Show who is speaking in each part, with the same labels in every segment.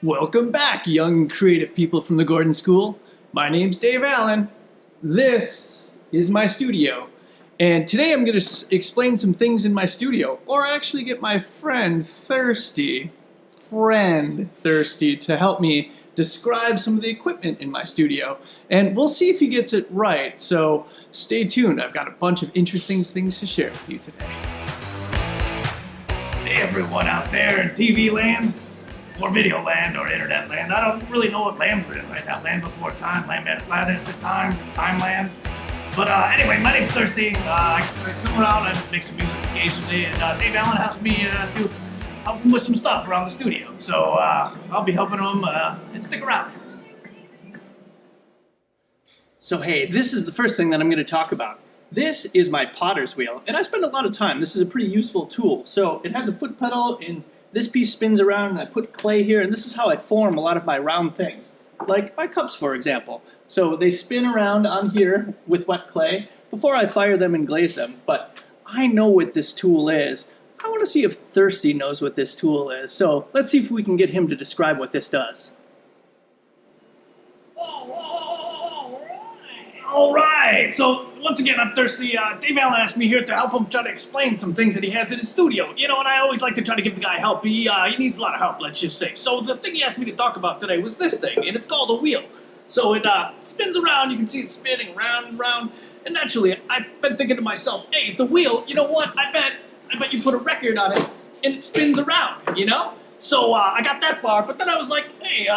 Speaker 1: Welcome back, young creative people from the Gordon School. My name's Dave Allen. This is my studio. And today I'm going to explain some things in my studio, or actually get my friend Thirsty to help me describe some of the equipment in my studio. And we'll see if he gets it right, so stay tuned. I've got a bunch of interesting things to share with you today.
Speaker 2: Hey everyone out there in TV land, or video land, or internet land. I don't really know what land we're in right now. Land before time, land after time, time land. But anyway, my name's Thirsty. I come around and make some music occasionally, and Dave Allen asked me to help him with some stuff around the studio. So I'll be helping him, and stick around.
Speaker 1: So hey, this is the first thing that I'm going to talk about. This is my potter's wheel, and I spend a lot of time. This is a pretty useful tool. So it has a foot pedal, and this piece spins around, and I put clay here, and this is how I form a lot of my round things. Like my cups, for example. So they spin around on here with wet clay before I fire them and glaze them. But I know what this tool is. I want to see if Thirsty knows what this tool is. So let's see if we can get him to describe what this does.
Speaker 2: All right. So once again, I'm Thirsty. Dave Allen asked me here to help him try to explain some things that he has in his studio. You know, and I always like to try to give the guy help. He needs a lot of help, let's just say. So the thing he asked me to talk about today was this thing, and it's called a wheel. So it spins around. You can see it spinning round and round. And naturally, I've been thinking to myself, hey, it's a wheel. You know what? I bet you put a record on it, and it spins around, you know? So I got that far, but then I was like, hey,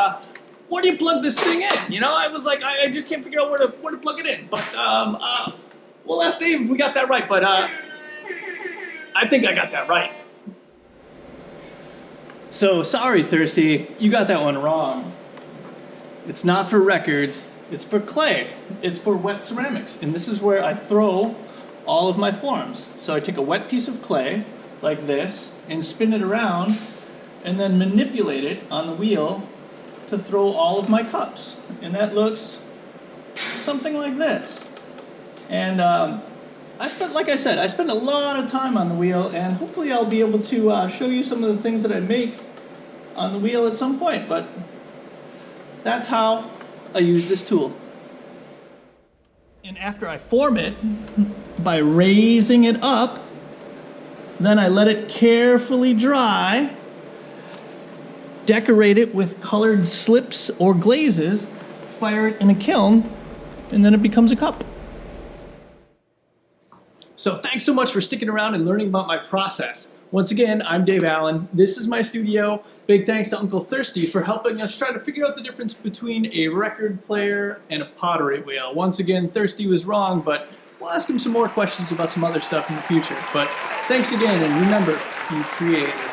Speaker 2: where do you plug this thing in? You know, I was like, I just can't figure out where to plug it in. But we'll ask Dave if we got that right. But I think I got that right.
Speaker 1: So sorry, Thirsty, you got that one wrong. It's not for records, it's for clay. It's for wet ceramics. And this is where I throw all of my forms. So I take a wet piece of clay, like this, and spin it around, and then manipulate it on the wheel to throw all of my cups. And that looks something like this. And like I said, I spend a lot of time on the wheel, and hopefully I'll be able to show you some of the things that I make on the wheel at some point, but that's how I use this tool. And after I form it by raising it up, then I let it carefully dry, decorate it with colored slips or glazes, fire it in a kiln, and then it becomes a cup. So thanks so much for sticking around and learning about my process. Once again, I'm Dave Allen. This is my studio. Big thanks to Uncle Thirsty for helping us try to figure out the difference between a record player and a pottery wheel. Once again, Thirsty was wrong, but we'll ask him some more questions about some other stuff in the future. But thanks again, and remember, be creative.